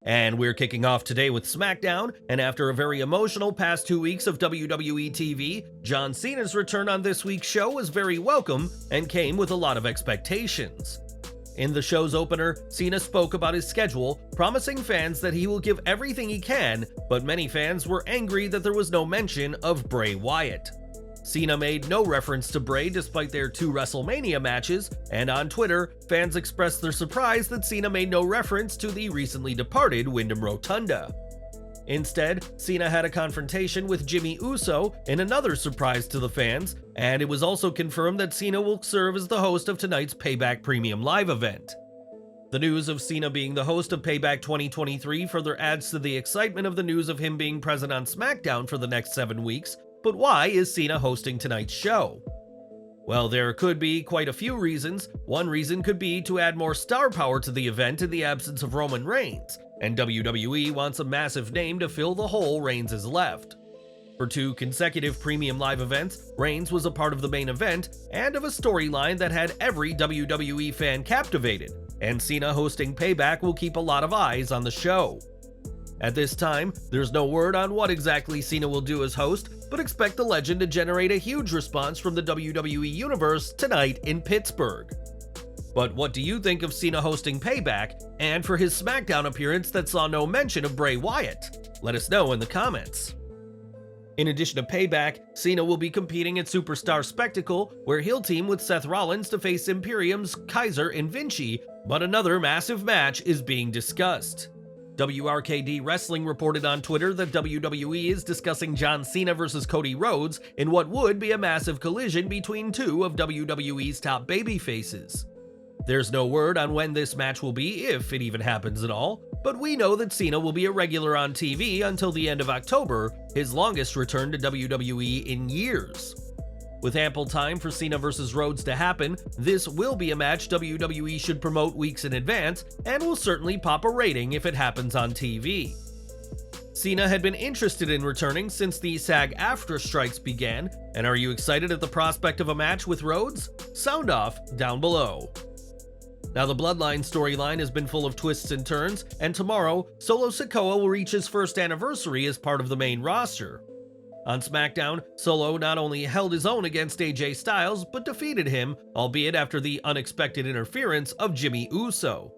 And we're kicking off today with Smackdown, and after a very emotional past 2 weeks of WWE TV, John Cena's return on this week's show was very welcome and came with a lot of expectations. In the show's opener, Cena spoke about his schedule, promising fans that he will give everything he can, but many fans were angry that there was no mention of Bray Wyatt. Cena made no reference to Bray despite their 2 WrestleMania matches, and on Twitter, fans expressed their surprise that Cena made no reference to the recently departed Wyndham Rotunda. Instead, Cena had a confrontation with Jimmy Uso in another surprise to the fans, and it was also confirmed that Cena will serve as the host of tonight's Payback Premium Live event. The news of Cena being the host of Payback 2023 further adds to the excitement of the news of him being present on SmackDown for the next 7 weeks. But why is Cena hosting tonight's show? Well, there could be quite a few reasons. One reason could be to add more star power to the event in the absence of Roman Reigns, and WWE wants a massive name to fill the hole Reigns has left. For 2 consecutive premium live events, Reigns was a part of the main event and of a storyline that had every WWE fan captivated, and Cena hosting Payback will keep a lot of eyes on the show. At this time, there's no word on what exactly Cena will do as host, but expect the legend to generate a huge response from the WWE Universe tonight in Pittsburgh. But what do you think of Cena hosting Payback, and for his SmackDown appearance that saw no mention of Bray Wyatt? Let us know in the comments. In addition to Payback, Cena will be competing at Superstar Spectacle, where he'll team with Seth Rollins to face Imperium's Kaiser and Vinci, but another massive match is being discussed. WRKD Wrestling reported on Twitter that WWE is discussing John Cena vs. Cody Rhodes in what would be a massive collision between 2 of WWE's top babyfaces. There's no word on when this match will be, if it even happens at all, but we know that Cena will be a regular on TV until the end of October, his longest return to WWE in years. With ample time for Cena vs. Rhodes to happen, this will be a match WWE should promote weeks in advance, and will certainly pop a rating if it happens on TV. Cena had been interested in returning since the SAG-AFTRA strikes began, and are you excited at the prospect of a match with Rhodes? Sound off down below. Now, the Bloodline storyline has been full of twists and turns, and tomorrow, Solo Sikoa will reach his first anniversary as part of the main roster. On SmackDown, Solo not only held his own against AJ Styles, but defeated him, albeit after the unexpected interference of Jimmy Uso.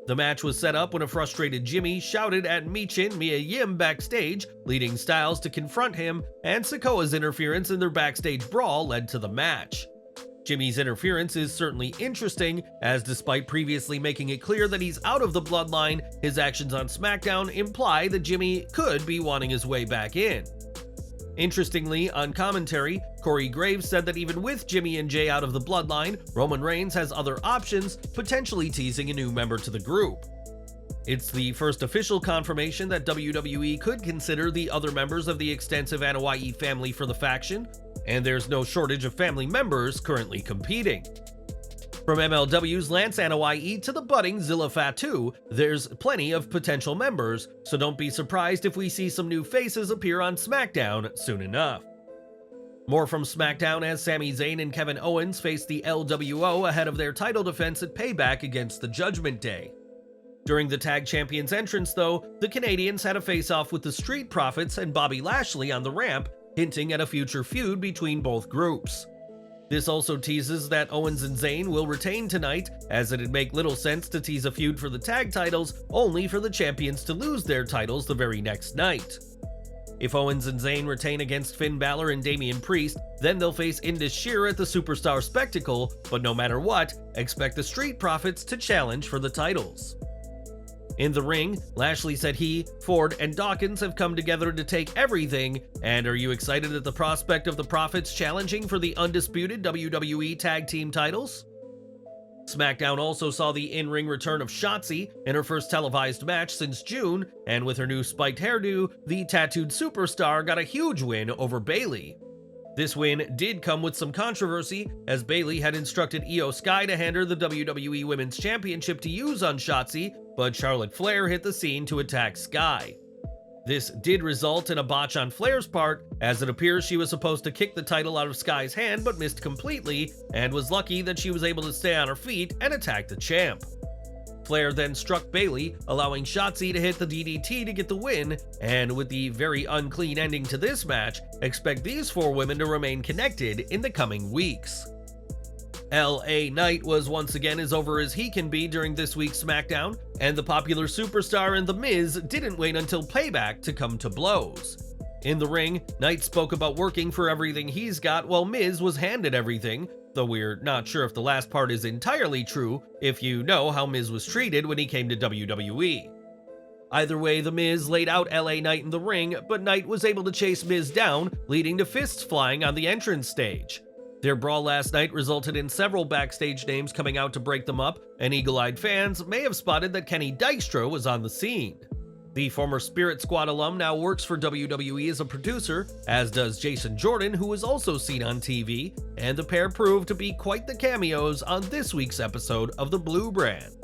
The match was set up when a frustrated Jimmy shouted at Michin Mia Yim backstage, leading Styles to confront him, and Sikoa's interference in their backstage brawl led to the match. Jimmy's interference is certainly interesting, as despite previously making it clear that he's out of the Bloodline, his actions on SmackDown imply that Jimmy could be wanting his way back in. Interestingly, on commentary, Corey Graves said that even with Jimmy and Jay out of the Bloodline, Roman Reigns has other options, potentially teasing a new member to the group. It's the first official confirmation that WWE could consider the other members of the extensive Anoa'i family for the faction, and there's no shortage of family members currently competing. From MLW's Lance Anoa'i to the budding Zilla Fatu, there's plenty of potential members, so don't be surprised if we see some new faces appear on SmackDown soon enough. More from SmackDown as Sami Zayn and Kevin Owens face the LWO ahead of their title defense at Payback against the Judgment Day. During the Tag Champions entrance though, the Canadians had a face-off with the Street Profits and Bobby Lashley on the ramp, hinting at a future feud between both groups. This also teases that Owens and Zayn will retain tonight, as it'd make little sense to tease a feud for the tag titles only for the champions to lose their titles the very next night. If Owens and Zayn retain against Finn Balor and Damian Priest, then they'll face Indus Sher at the Superstar Spectacle, but no matter what, expect the Street Profits to challenge for the titles. In the ring, Lashley said he, Ford, and Dawkins have come together to take everything, and are you excited at the prospect of the Profits challenging for the undisputed WWE Tag Team titles? SmackDown also saw the in-ring return of Shotzi in her first televised match since June, and with her new spiked hairdo, the tattooed superstar got a huge win over Bayley. This win did come with some controversy, as Bayley had instructed Io Sky to hand her the WWE Women's Championship to use on Shotzi, but Charlotte Flair hit the scene to attack Sky. This did result in a botch on Flair's part, as it appears she was supposed to kick the title out of Sky's hand but missed completely, and was lucky that she was able to stay on her feet and attack the champ. Flair then struck Bayley, allowing Shotzi to hit the DDT to get the win, and with the very unclean ending to this match, expect these 4 women to remain connected in the coming weeks. LA Knight was once again as over as he can be during this week's SmackDown, and the popular superstar and The Miz didn't wait until Payback to come to blows. In the ring, Knight spoke about working for everything he's got while Miz was handed everything, though we're not sure if the last part is entirely true if you know how Miz was treated when he came to WWE. Either way, The Miz laid out LA Knight in the ring, but Knight was able to chase Miz down, leading to fists flying on the entrance stage. Their brawl last night resulted in several backstage names coming out to break them up, and eagle-eyed fans may have spotted that Kenny Dykstra was on the scene. The former Spirit Squad alum now works for WWE as a producer, as does Jason Jordan, who was also seen on TV, and the pair proved to be quite the cameos on this week's episode of the Blue Brand.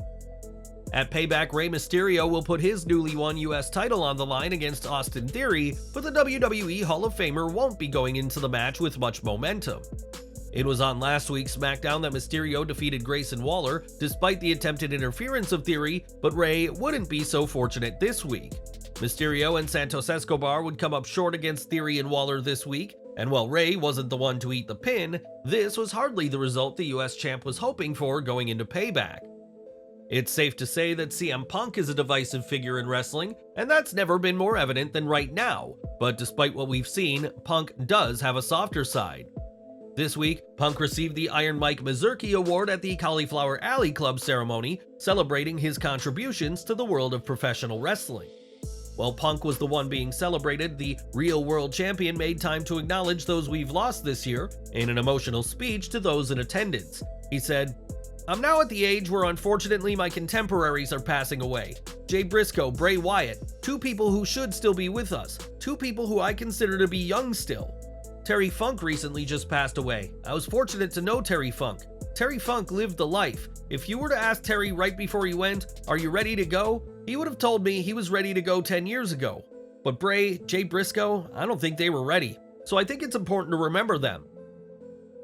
At Payback, Rey Mysterio will put his newly won US title on the line against Austin Theory, but the WWE Hall of Famer won't be going into the match with much momentum. It was on last week's SmackDown that Mysterio defeated Grayson Waller, despite the attempted interference of Theory, but Rey wouldn't be so fortunate this week. Mysterio and Santos Escobar would come up short against Theory and Waller this week, and while Rey wasn't the one to eat the pin, this was hardly the result the US champ was hoping for going into Payback. It's safe to say that CM Punk is a divisive figure in wrestling, and that's never been more evident than right now, but despite what we've seen, Punk does have a softer side. This week, Punk received the Iron Mike Mazurki Award at the Cauliflower Alley Club ceremony, celebrating his contributions to the world of professional wrestling. While Punk was the one being celebrated, the real world champion made time to acknowledge those we've lost this year in an emotional speech to those in attendance. He said, "I'm now at the age where unfortunately my contemporaries are passing away. Jay Briscoe, Bray Wyatt, 2 people who should still be with us, 2 people who I consider to be young still. Terry Funk recently just passed away. I was fortunate to know Terry Funk. Terry Funk lived the life. If you were to ask Terry right before he went, 'Are you ready to go?' he would have told me he was ready to go 10 years ago. But Bray, Jay Briscoe, I don't think they were ready. So I think it's important to remember them."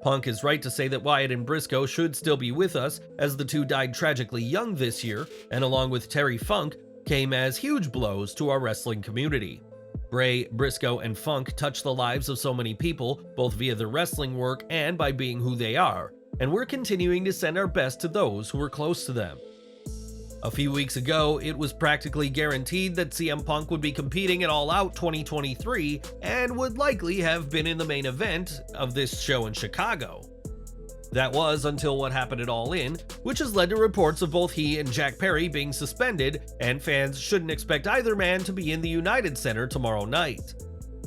Punk is right to say that Wyatt and Briscoe should still be with us, as the 2 died tragically young this year, and along with Terry Funk, came as huge blows to our wrestling community. Bray, Briscoe, and Funk touch the lives of so many people, both via their wrestling work and by being who they are, and we're continuing to send our best to those who are close to them. A few weeks ago, it was practically guaranteed that CM Punk would be competing at All Out 2023 and would likely have been in the main event of this show in Chicago. That was until what happened at All In, which has led to reports of both he and Jack Perry being suspended, and fans shouldn't expect either man to be in the United Center tomorrow night.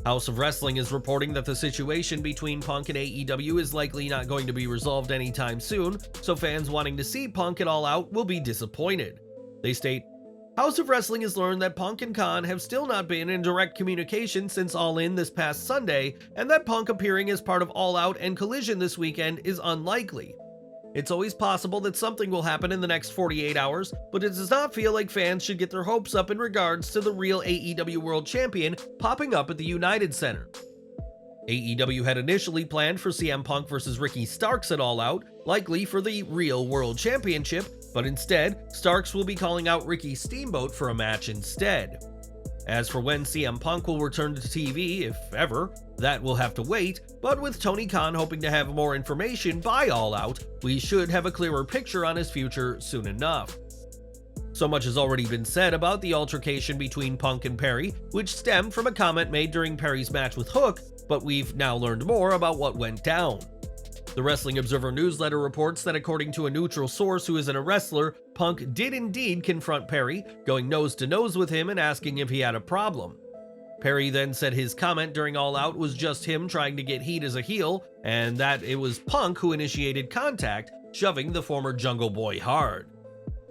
House of Wrestling is reporting that the situation between Punk and AEW is likely not going to be resolved anytime soon, so fans wanting to see Punk at All Out will be disappointed. They state, "House of Wrestling has learned that Punk and Khan have still not been in direct communication since All In this past Sunday, and that Punk appearing as part of All Out and Collision this weekend is unlikely. It's always possible that something will happen in the next 48 hours, but it does not feel like fans should get their hopes up in regards to the real AEW World Champion popping up at the United Center." AEW had initially planned for CM Punk vs Ricky Starks at All Out, likely for the real World Championship, but instead, Starks will be calling out Ricky Steamboat for a match instead. As for when CM Punk will return to TV, if ever, that will have to wait, but with Tony Khan hoping to have more information by All Out, we should have a clearer picture on his future soon enough. So much has already been said about the altercation between Punk and Perry, which stemmed from a comment made during Perry's match with Hook, but we've now learned more about what went down. The Wrestling Observer newsletter reports that according to a neutral source who isn't a wrestler, Punk did indeed confront Perry, going nose to nose with him and asking if he had a problem. Perry then said his comment during All Out was just him trying to get heat as a heel, and that it was Punk who initiated contact, shoving the former Jungle Boy hard.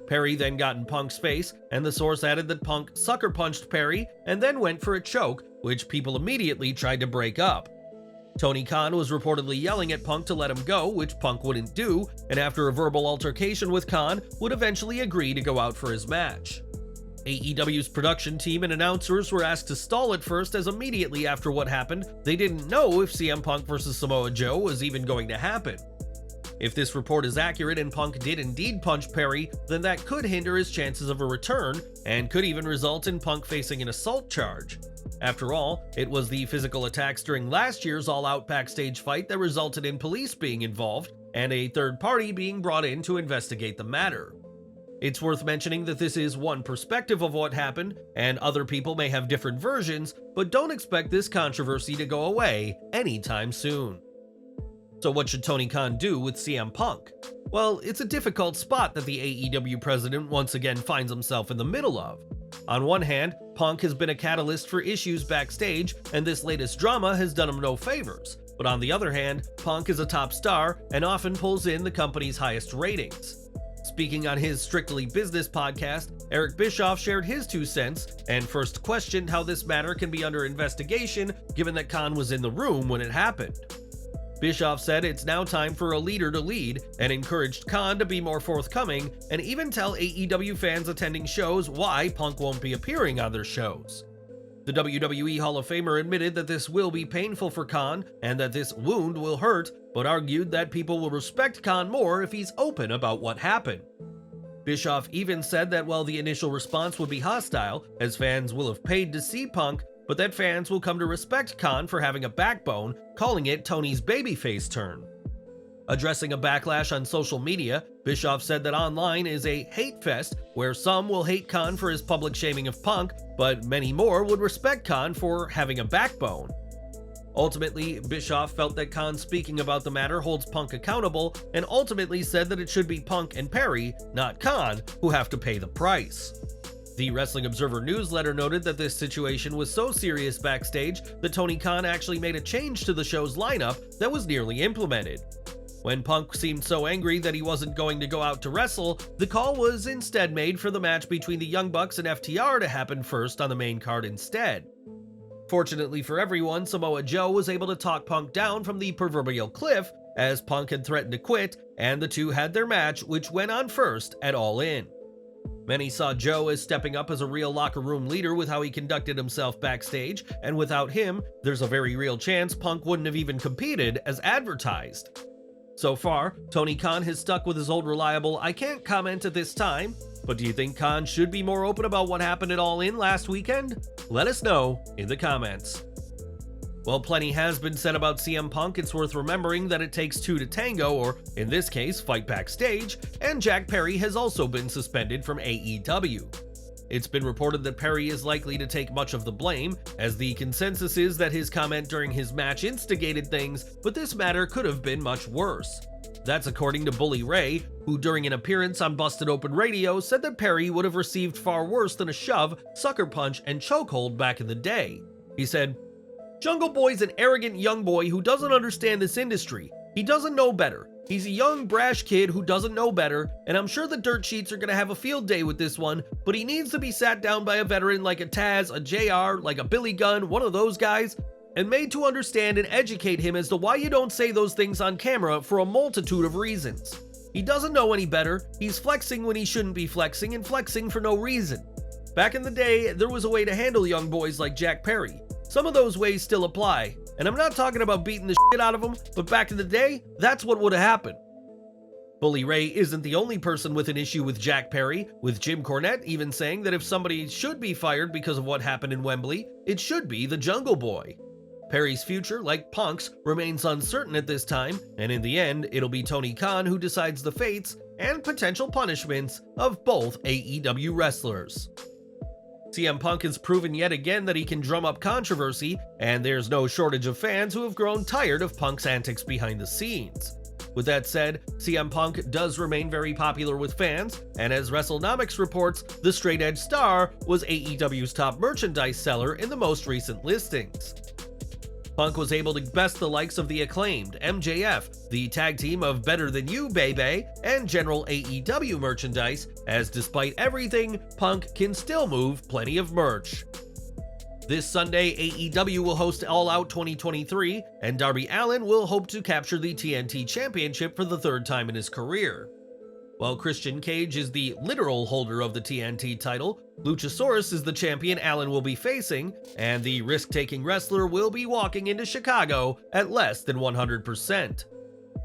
Perry then got in Punk's face, and the source added that Punk sucker punched Perry and then went for a choke, which people immediately tried to break up. Tony Khan was reportedly yelling at Punk to let him go, which Punk wouldn't do, and after a verbal altercation with Khan, would eventually agree to go out for his match. AEW's production team and announcers were asked to stall at first, as immediately after what happened, they didn't know if CM Punk vs Samoa Joe was even going to happen. If this report is accurate and Punk did indeed punch Perry, then that could hinder his chances of a return, and could even result in Punk facing an assault charge. After all, it was the physical attacks during last year's all-out backstage fight that resulted in police being involved, and a third party being brought in to investigate the matter. It's worth mentioning that this is one perspective of what happened, and other people may have different versions, but don't expect this controversy to go away anytime soon. So what should Tony Khan do with CM Punk? Well, it's a difficult spot that the AEW president once again finds himself in the middle of. On one hand, Punk has been a catalyst for issues backstage, and this latest drama has done him no favors. But on the other hand, Punk is a top star and often pulls in the company's highest ratings. Speaking on his Strictly Business podcast, Eric Bischoff shared his 2 cents and first questioned how this matter can be under investigation given that Khan was in the room when it happened. Bischoff said it's now time for a leader to lead and encouraged Khan to be more forthcoming and even tell AEW fans attending shows why Punk won't be appearing on their shows. The WWE Hall of Famer admitted that this will be painful for Khan and that this wound will hurt, but argued that people will respect Khan more if he's open about what happened. Bischoff even said that while the initial response would be hostile, as fans will have paid to see Punk, but that fans will come to respect Khan for having a backbone, calling it Tony's babyface turn. Addressing a backlash on social media, Bischoff said that online is a hate fest where some will hate Khan for his public shaming of Punk, but many more would respect Khan for having a backbone. Ultimately, Bischoff felt that Khan speaking about the matter holds Punk accountable and ultimately said that it should be Punk and Perry, not Khan, who have to pay the price. The Wrestling Observer newsletter noted that this situation was so serious backstage that Tony Khan actually made a change to the show's lineup that was nearly implemented. When Punk seemed so angry that he wasn't going to go out to wrestle, the call was instead made for the match between the Young Bucks and FTR to happen first on the main card instead. Fortunately for everyone, Samoa Joe was able to talk Punk down from the proverbial cliff, as Punk had threatened to quit, and the two had their match, which went on first at All In. Many saw Joe as stepping up as a real locker room leader with how he conducted himself backstage, and without him, there's a very real chance Punk wouldn't have even competed as advertised. So far, Tony Khan has stuck with his old reliable "I can't comment at this time," but do you think Khan should be more open about what happened at All In last weekend? Let us know in the comments. While plenty has been said about CM Punk, it's worth remembering that it takes two to tango, or in this case, fight backstage, and Jack Perry has also been suspended from AEW. It's been reported that Perry is likely to take much of the blame, as the consensus is that his comment during his match instigated things, but this matter could have been much worse. That's according to Bully Ray, who during an appearance on Busted Open Radio said that Perry would have received far worse than a shove, sucker punch, and chokehold back in the day. He said, "Jungle Boy's an arrogant young boy who doesn't understand this industry. He doesn't know better. He's a young, brash kid who doesn't know better, and I'm sure the dirt sheets are going to have a field day with this one, but he needs to be sat down by a veteran like a Taz, a JR, like a Billy Gunn, one of those guys, and made to understand and educate him as to why you don't say those things on camera for a multitude of reasons. He doesn't know any better. He's flexing when he shouldn't be flexing, and flexing for no reason. Back in the day, there was a way to handle young boys like Jack Perry. Some of those ways still apply, and I'm not talking about beating the shit out of them, but back in the day, that's what would have happened." Bully Ray isn't the only person with an issue with Jack Perry, with Jim Cornette even saying that if somebody should be fired because of what happened in Wembley, it should be the Jungle Boy. Perry's future, like Punk's, remains uncertain at this time, and in the end, it'll be Tony Khan who decides the fates and potential punishments of both AEW wrestlers. CM Punk has proven yet again that he can drum up controversy, and there's no shortage of fans who have grown tired of Punk's antics behind the scenes. With that said, CM Punk does remain very popular with fans, and as WrestleNomics reports, the Straight Edge Star was AEW's top merchandise seller in the most recent listings. Punk was able to best the likes of the Acclaimed, MJF, the tag team of Better Than You, Baby, and general AEW merchandise, as despite everything, Punk can still move plenty of merch. This Sunday, AEW will host All Out 2023, and Darby Allin will hope to capture the TNT Championship for the third time in his career. While Christian Cage is the literal holder of the TNT title, Luchasaurus is the champion Allin will be facing, and the risk-taking wrestler will be walking into Chicago at less than 100%.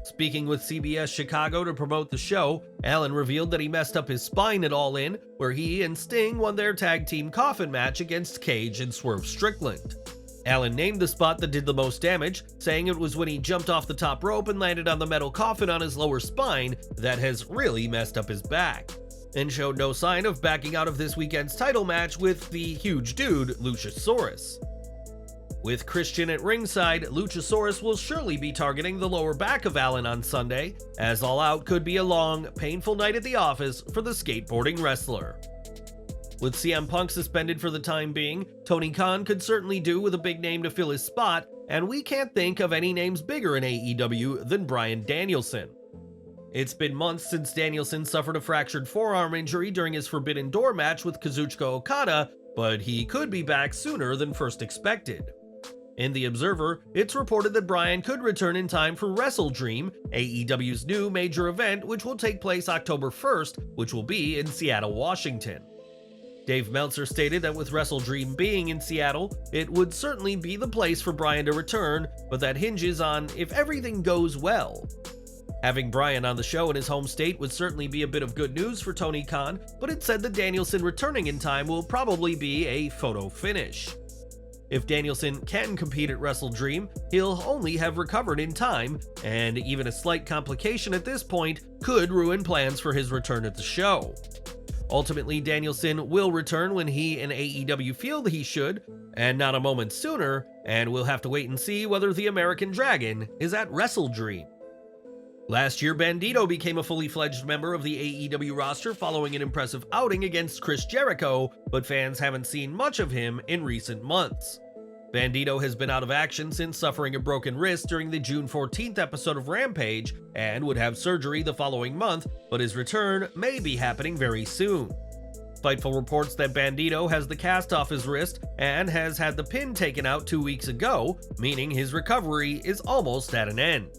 Speaking with CBS Chicago to promote the show, Allin revealed that he messed up his spine at All In, where he and Sting won their tag team coffin match against Cage and Swerve Strickland. Allin named the spot that did the most damage, saying it was when he jumped off the top rope and landed on the metal coffin on his lower spine that has really messed up his back, and showed no sign of backing out of this weekend's title match with the huge dude, Luchasaurus. With Christian at ringside, Luchasaurus will surely be targeting the lower back of Allin on Sunday, as All Out could be a long, painful night at the office for the skateboarding wrestler. With CM Punk suspended for the time being, Tony Khan could certainly do with a big name to fill his spot, and we can't think of any names bigger in AEW than Bryan Danielson. It's been months since Danielson suffered a fractured forearm injury during his Forbidden Door match with Kazuchika Okada, but he could be back sooner than first expected. In The Observer, it's reported that Bryan could return in time for Wrestle Dream, AEW's new major event, which will take place October 1st, which will be in Seattle, Washington. Dave Meltzer stated that with Wrestle Dream being in Seattle, it would certainly be the place for Bryan to return, but that hinges on if everything goes well. Having Bryan on the show in his home state would certainly be a bit of good news for Tony Khan, but it said that Danielson returning in time will probably be a photo finish. If Danielson can compete at Wrestle Dream, he'll only have recovered in time, and even a slight complication at this point could ruin plans for his return at the show. Ultimately, Danielson will return when he and AEW feel that he should, and not a moment sooner, and we'll have to wait and see whether the American Dragon is at Wrestle Dream. Last year, Bandido became a fully fledged member of the AEW roster following an impressive outing against Chris Jericho, but fans haven't seen much of him in recent months. Bandido has been out of action since suffering a broken wrist during the June 14th episode of Rampage and would have surgery the following month, but his return may be happening very soon. Fightful reports that Bandido has the cast off his wrist and has had the pin taken out 2 weeks ago, meaning his recovery is almost at an end.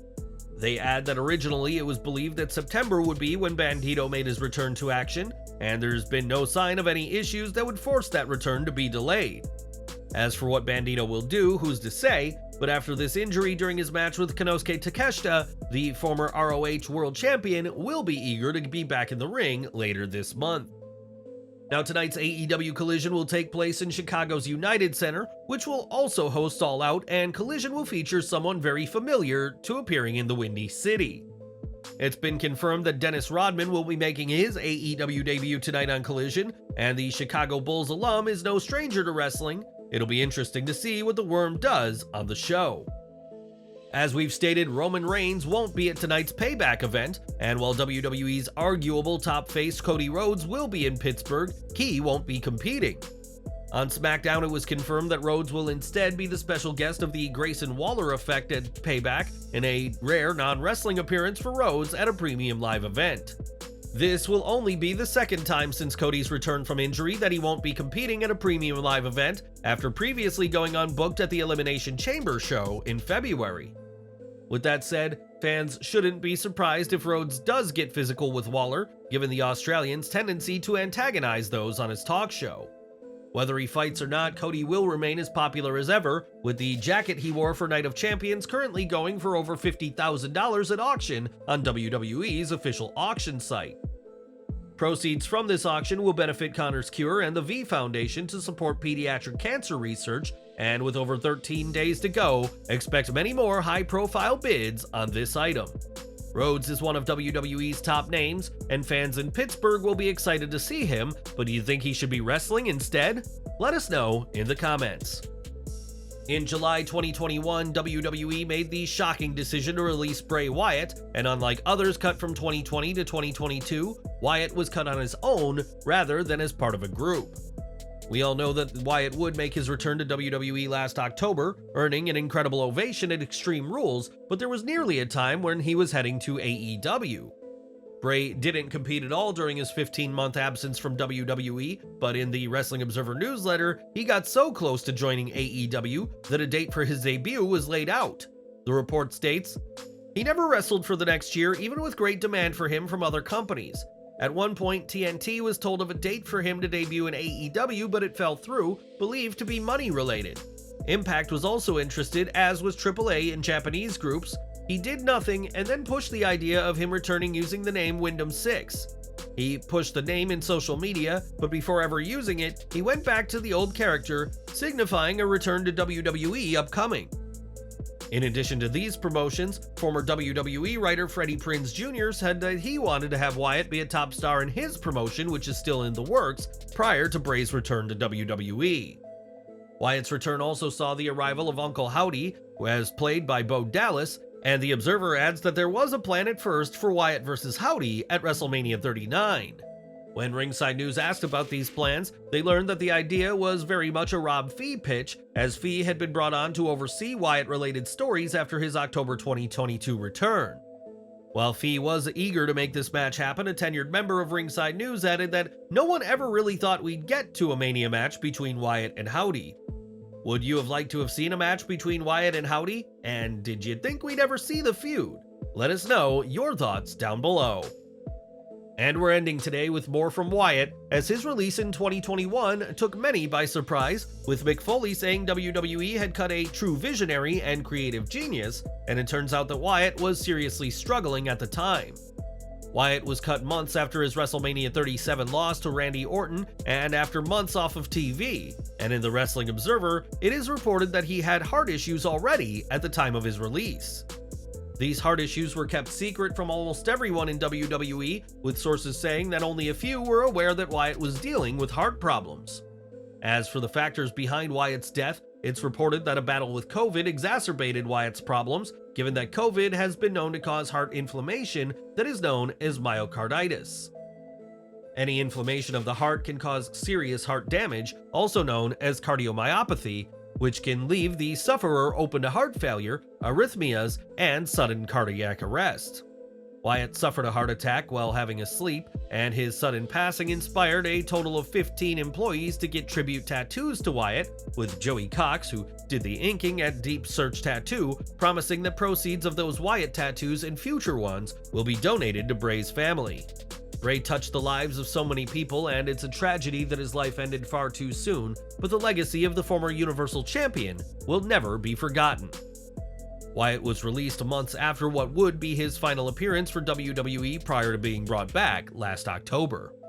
They add that originally it was believed that September would be when Bandido made his return to action, and there's been no sign of any issues that would force that return to be delayed. As for what Bandido will do, who's to say, but after this injury during his match with Konosuke Takeshita, the former ROH World Champion will be eager to be back in the ring later this month. Now tonight's AEW Collision will take place in Chicago's United Center, which will also host All Out, and Collision will feature someone very familiar to appearing in the Windy City. It's been confirmed that Dennis Rodman will be making his AEW debut tonight on Collision, and the Chicago Bulls alum is no stranger to wrestling. It'll be interesting to see what the Worm does on the show. As we've stated, Roman Reigns won't be at tonight's Payback event, and while WWE's arguable top face Cody Rhodes will be in Pittsburgh, he won't be competing. On Smackdown, it was confirmed that Rhodes will instead be the special guest of the Grayson Waller effect at Payback, in a rare non-wrestling appearance for Rhodes at a premium live event. This will only be the second time since Cody's return from injury that he won't be competing at a premium live event, after previously going unbooked at the Elimination Chamber show in February. With that said, fans shouldn't be surprised if Rhodes does get physical with Waller, given the Australian's tendency to antagonize those on his talk show. Whether he fights or not, Cody will remain as popular as ever, with the jacket he wore for Night of Champions currently going for over $50,000 at auction on WWE's official auction site. Proceeds from this auction will benefit Connor's Cure and the V Foundation to support pediatric cancer research, and with over 13 days to go, expect many more high-profile bids on this item. Rhodes is one of WWE's top names, and fans in Pittsburgh will be excited to see him, but do you think he should be wrestling instead? Let us know in the comments. In July 2021, WWE made the shocking decision to release Bray Wyatt, and unlike others cut from 2020 to 2022, Wyatt was cut on his own rather than as part of a group. We all know that Wyatt would make his return to WWE last October, earning an incredible ovation at Extreme Rules, but there was nearly a time when he was heading to AEW. Bray didn't compete at all during his 15-month absence from WWE, but in the Wrestling Observer newsletter, he got so close to joining AEW that a date for his debut was laid out. The report states, "He never wrestled for the next year, even with great demand for him from other companies. At one point, TNT was told of a date for him to debut in AEW, but it fell through, believed to be money related. Impact was also interested, as was AAA and Japanese groups. He did nothing and then pushed the idea of him returning using the name Wyndham 6. He pushed the name in social media, but before ever using it, he went back to the old character, signifying a return to WWE upcoming. In addition to these promotions, former WWE writer Freddie Prinze Jr. said that he wanted to have Wyatt be a top star in his promotion, which is still in the works, prior to Bray's return to WWE. Wyatt's return also saw the arrival of Uncle Howdy, who is played by Bo Dallas, and the Observer adds that there was a plan at first for Wyatt vs. Howdy at WrestleMania 39. When Ringside News asked about these plans, they learned that the idea was very much a Rob Fee pitch, as Fee had been brought on to oversee Wyatt-related stories after his October 2022 return. While Fee was eager to make this match happen, a tenured member of Ringside News added that no one ever really thought we'd get to a Mania match between Wyatt and Howdy. Would you have liked to have seen a match between Wyatt and Howdy? And did you think we'd ever see the feud? Let us know your thoughts down below. And we're ending today with more from Wyatt, as his release in 2021 took many by surprise, with Mick Foley saying WWE had cut a true visionary and creative genius, and it turns out that Wyatt was seriously struggling at the time. Wyatt was cut months after his WrestleMania 37 loss to Randy Orton and after months off of TV, and in the Wrestling Observer, it is reported that he had heart issues already at the time of his release. These heart issues were kept secret from almost everyone in WWE, with sources saying that only a few were aware that Wyatt was dealing with heart problems. As for the factors behind Wyatt's death, it's reported that a battle with COVID exacerbated Wyatt's problems, given that COVID has been known to cause heart inflammation that is known as myocarditis. Any inflammation of the heart can cause serious heart damage, also known as cardiomyopathy, which can leave the sufferer open to heart failure, arrhythmias, and sudden cardiac arrest. Wyatt suffered a heart attack while having a sleep, and his sudden passing inspired a total of 15 employees to get tribute tattoos to Wyatt, with Joey Cox, who did the inking at Deep Search Tattoo, promising that proceeds of those Wyatt tattoos and future ones will be donated to Bray's family. Bray touched the lives of so many people, and it's a tragedy that his life ended far too soon, but the legacy of the former Universal Champion will never be forgotten. Wyatt was released months after what would be his final appearance for WWE prior to being brought back last October.